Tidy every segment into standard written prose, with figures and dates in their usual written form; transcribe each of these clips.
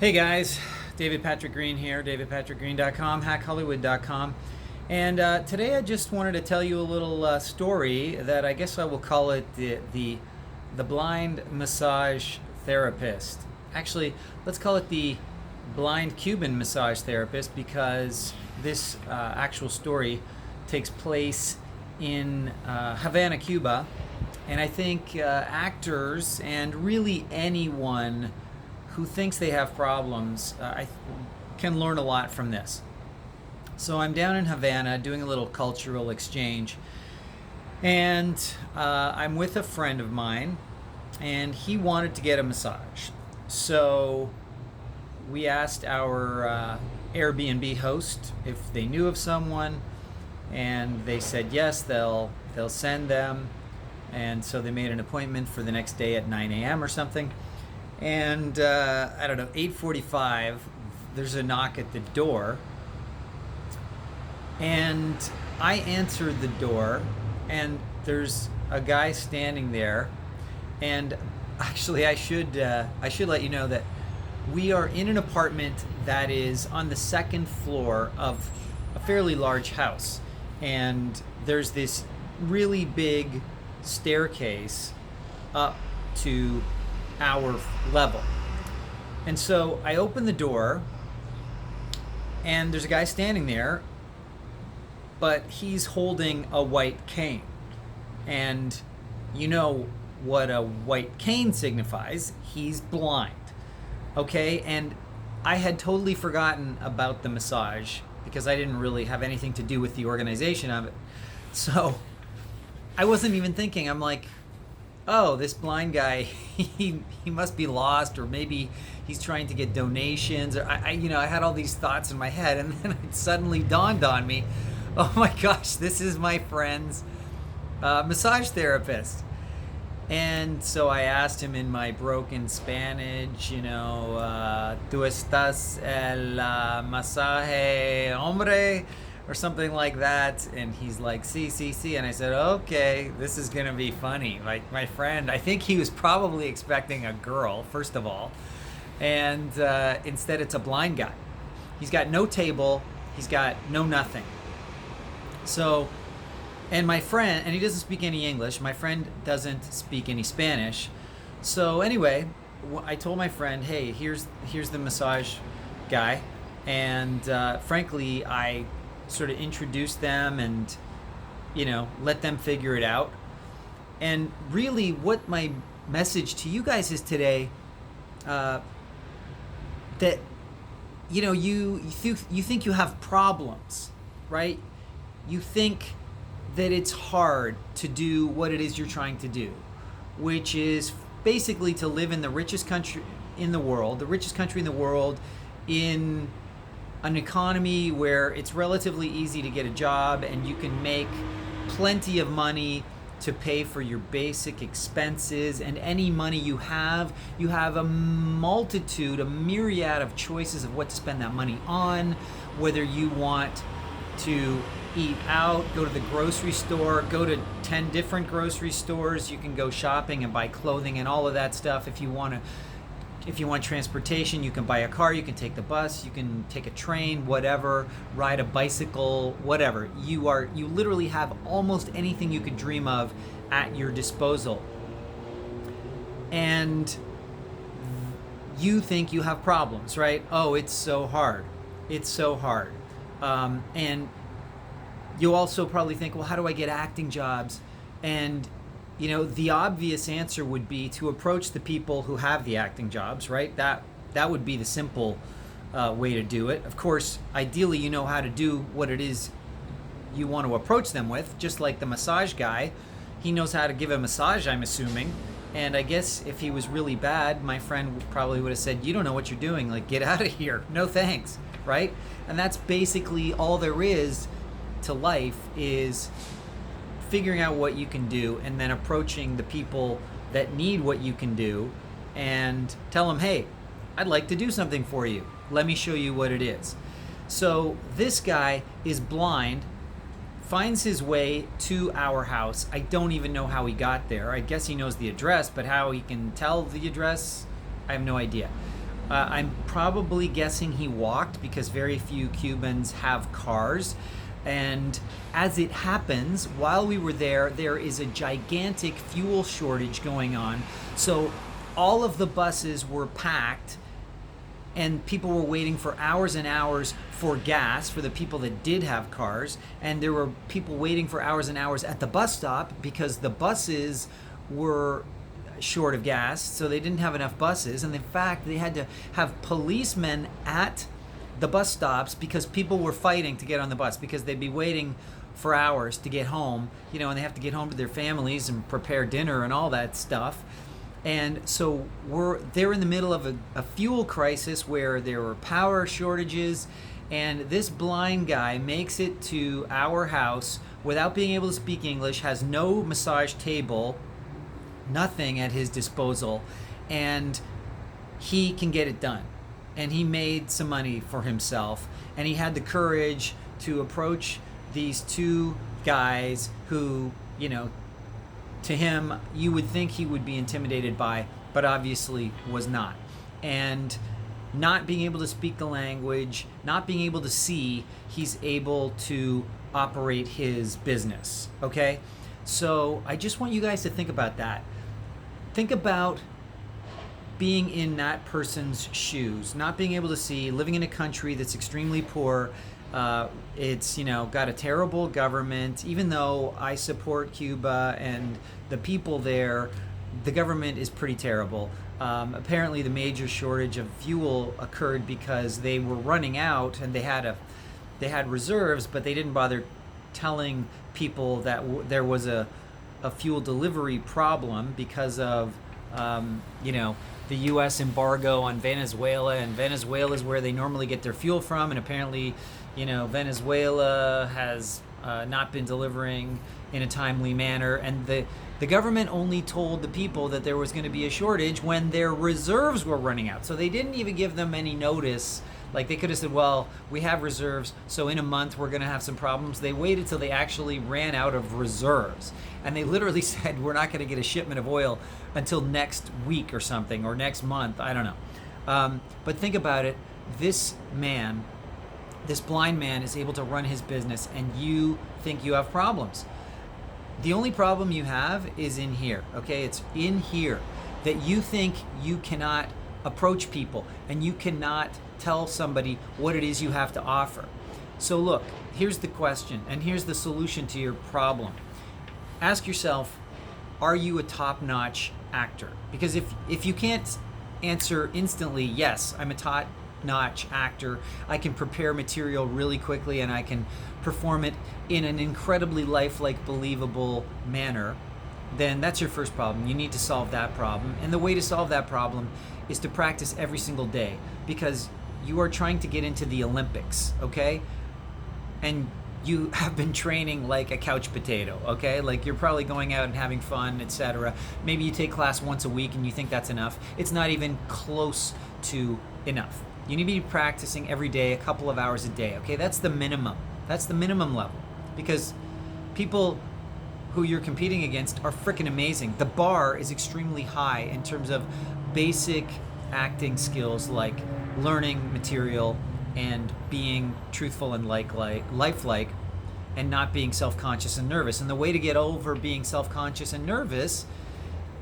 Hey guys, David Patrick Green here, davidpatrickgreen.com, hackhollywood.com. And today I just wanted to tell you a little story that I guess I will call it the blind massage therapist. Actually, let's call it the blind Cuban massage therapist because this actual story takes place in Havana, Cuba. And I think actors and really anyone who thinks they have problems can learn a lot from this. So I'm down in Havana doing a little cultural exchange, and I'm with a friend of mine, and he wanted to get a massage. So we asked our Airbnb host if they knew of someone, and they said yes, they'll send them. And so they made an appointment for the next day at 9 a.m. or something. And I don't know, 8:45, there's a knock at the door, and I answered the door, and there's a guy standing there. And actually, I should let you know that we are in an apartment that is on the second floor of a fairly large house, and there's this really big staircase up to our level. And so I open the door, and there's a guy standing there, but he's holding a white cane. And you know what a white cane signifies. He's blind. Okay? And I had totally forgotten about the massage because I didn't really have anything to do with the organization of it. So I wasn't even thinking. I'm like, oh, this blind guy, he must be lost, or maybe he's trying to get donations. Or I had all these thoughts in my head, and then it suddenly dawned on me, oh my gosh, this is my friend's massage therapist. And so I asked him in my broken Spanish, ¿tú estás el masaje hombre? Or something like that. And he's like, sí. And I said, okay, this is going to be funny. Like, my friend, I think he was probably expecting a girl, first of all. And instead, it's a blind guy. He's got no table, he's got no nothing. So, and my friend, and he doesn't speak any English, my friend doesn't speak any Spanish. So, anyway, I told my friend, hey, here's the massage guy. And frankly, I sort of introduce them and let them figure it out. And really what my message to you guys is today, that you think you have problems, right? You think that it's hard to do what it is you're trying to do, which is basically to live in the richest country in the world, in an economy where it's relatively easy to get a job and you can make plenty of money to pay for your basic expenses, and any money you have a myriad of choices of what to spend that money on, whether you want to eat out, go to the grocery store, go to 10 different grocery stores, you can go shopping and buy clothing and all of that stuff. If you want transportation, you can buy a car, you can take the bus, you can take a train, whatever, ride a bicycle, whatever. You literally have almost anything you could dream of at your disposal. And you think you have problems, right? Oh, it's so hard. And you also probably think, well, how do I get acting jobs? And the obvious answer would be to approach the people who have the acting jobs, right? That would be the simple way to do it. Of course, ideally, you know how to do what it is you want to approach them with, just like the massage guy. He knows how to give a massage, I'm assuming. And I guess if he was really bad, my friend probably would have said, you don't know what you're doing. Like, get out of here. No thanks, right? And that's basically all there is to life, is figuring out what you can do and then approaching the people that need what you can do and tell them, hey, I'd like to do something for you. Let me show you what it is. So this guy is blind, finds his way to our house. I don't even know how he got there. I guess he knows the address, but how he can tell the address, I have no idea. I'm probably guessing he walked because very few Cubans have cars. And as it happens, while we were there, there is a gigantic fuel shortage going on. So all of the buses were packed and people were waiting for hours and hours for gas for the people that did have cars, and there were people waiting for hours and hours at the bus stop because the buses were short of gas, so they didn't have enough buses. And in fact, they had to have policemen at the bus stops because people were fighting to get on the bus because they'd be waiting for hours to get home, and they have to get home to their families and prepare dinner and all that stuff. And so they're in the middle of a fuel crisis where there were power shortages, and this blind guy makes it to our house without being able to speak English, has no massage table, nothing at his disposal, and he can get it done. And he made some money for himself, and he had the courage to approach these two guys who, to him, you would think he would be intimidated by, but obviously was not. And not being able to speak the language, not being able to see, he's able to operate his business, okay? So I just want you guys to think about that. Think about being in that person's shoes, not being able to see, living in a country that's extremely poor. It's got a terrible government. Even though I support Cuba and the people there, the government is pretty terrible. Apparently the major shortage of fuel occurred because they were running out, and they had reserves, but they didn't bother telling people that there was a fuel delivery problem because of the U.S. embargo on Venezuela, and Venezuela is where they normally get their fuel from, and apparently Venezuela has not been delivering in a timely manner, and the government only told the people that there was going to be a shortage when their reserves were running out. So they didn't even give them any notice. Like, they could have said, well, we have reserves, so in a month we're going to have some problems. They waited till they actually ran out of reserves. And they literally said, we're not going to get a shipment of oil until next week or something, or next month. I don't know. But think about it. This blind man is able to run his business, and you think you have problems. The only problem you have is in here, okay? It's in here that you think you cannot approach people and you cannot tell somebody what it is you have to offer. So look, here's the question, and here's the solution to your problem. Ask yourself, are you a top-notch actor? Because if you can't answer instantly, yes, I'm a top-notch actor, I can prepare material really quickly and I can perform it in an incredibly lifelike, believable manner, then that's your first problem. You need to solve that problem. And the way to solve that problem is to practice every single day, because you are trying to get into the Olympics, okay? And you have been training like a couch potato, okay? Like, you're probably going out and having fun, etc. Maybe you take class once a week and you think that's enough. It's not even close to enough. You need to be practicing every day, a couple of hours a day, okay? That's the minimum. That's the minimum level, because people who you're competing against are freaking amazing. The bar is extremely high in terms of basic acting skills, like learning material and being truthful and lifelike, and not being self-conscious and nervous. And the way to get over being self-conscious and nervous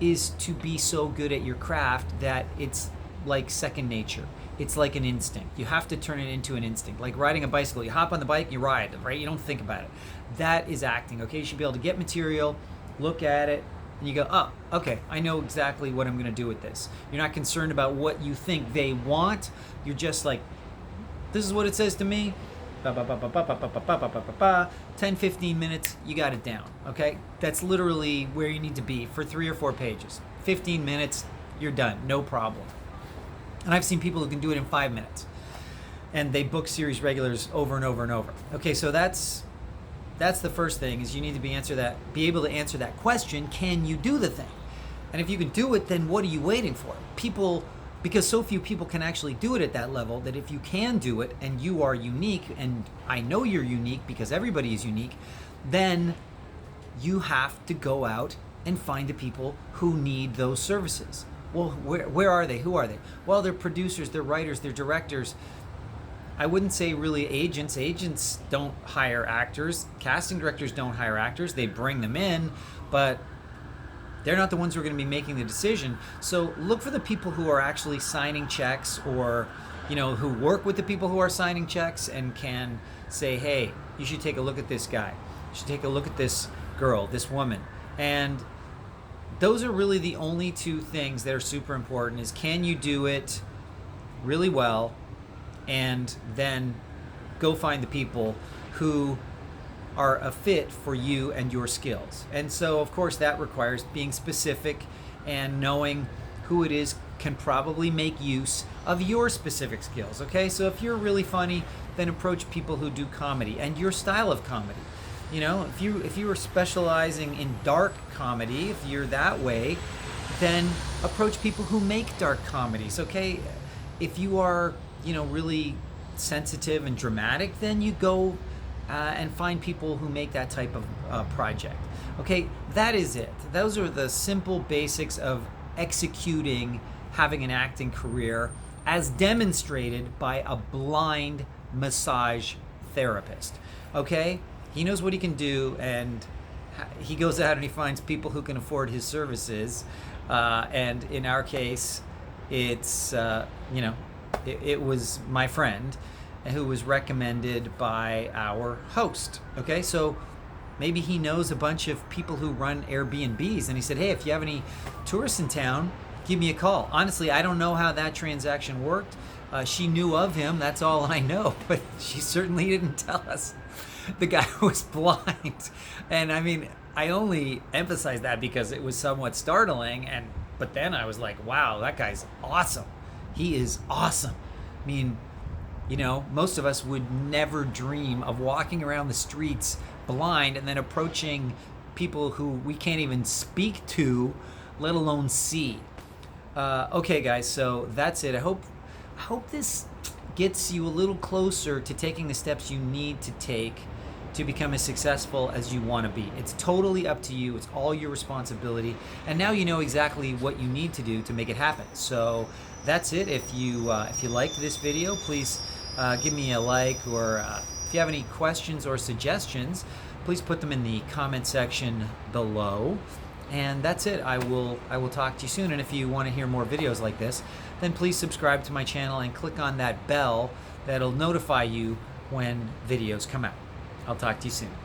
is to be so good at your craft that it's like second nature. It's like an instinct. You have to turn it into an instinct. Like riding a bicycle. You hop on the bike, you ride, right? You don't think about it. That is acting, okay? You should be able to get material, look at it, and you go, oh, okay, I know exactly what I'm going to do with this. You're not concerned about what you think they want. You're just like, this is what it says to me. 10, 15 minutes, you got it down, okay? That's literally where you need to be for 3 or 4 pages. 15 minutes, you're done, no problem. And I've seen people who can do it in 5 minutes, and they book series regulars over and over and over. Okay, so that's the first thing, is you need to be able to answer that question. Can you do the thing? And if you can do it, then what are you waiting for? Because so few people can actually do it at that level, that if you can do it and you are unique, and I know you're unique because everybody is unique, then you have to go out and find the people who need those services. Well, where are they? Who are they? Well, they're producers, they're writers, they're directors. I wouldn't say really agents. Agents don't hire actors. Casting directors don't hire actors. They bring them in, but they're not the ones who are going to be making the decision. So look for the people who are actually signing checks, or who work with the people who are signing checks and can say, hey, you should take a look at this guy. You should take a look at this girl, this woman. And those are really the only two things that are super important: is can you do it really well, and then go find the people who are a fit for you and your skills. And so, of course, that requires being specific and knowing who it is can probably make use of your specific skills. Okay, so if you're really funny, then approach people who do comedy and your style of comedy. If you are specializing in dark comedy, if you're that way, then approach people who make dark comedies. Okay, if you are really sensitive and dramatic, then you go and find people who make that type of project. Okay, that is it. Those are the simple basics of executing having an acting career, as demonstrated by a blind massage therapist. Okay, he knows what he can do, and he goes out and he finds people who can afford his services. And in our case, it's it was my friend who was recommended by our host. Okay, so maybe he knows a bunch of people who run Airbnbs, and he said, hey, if you have any tourists in town, give me a call. Honestly, I don't know how that transaction worked. She knew of him, that's all I know, but she certainly didn't tell us the guy was blind. And I mean, I only emphasize that because it was somewhat startling, but then I was like, wow, that guy's awesome. He is awesome. I mean, most of us would never dream of walking around the streets blind and then approaching people who we can't even speak to, let alone see. Okay, guys, so that's it. I hope this gets you a little closer to taking the steps you need to take to become as successful as you want to be. It's totally up to you. It's all your responsibility. And now you know exactly what you need to do to make it happen. So that's it. If you liked this video, please give me a like, or if you have any questions or suggestions, please put them in the comment section below. And that's it. I will talk to you soon. And if you want to hear more videos like this, then please subscribe to my channel and click on that bell that'll notify you when videos come out. I'll talk to you soon.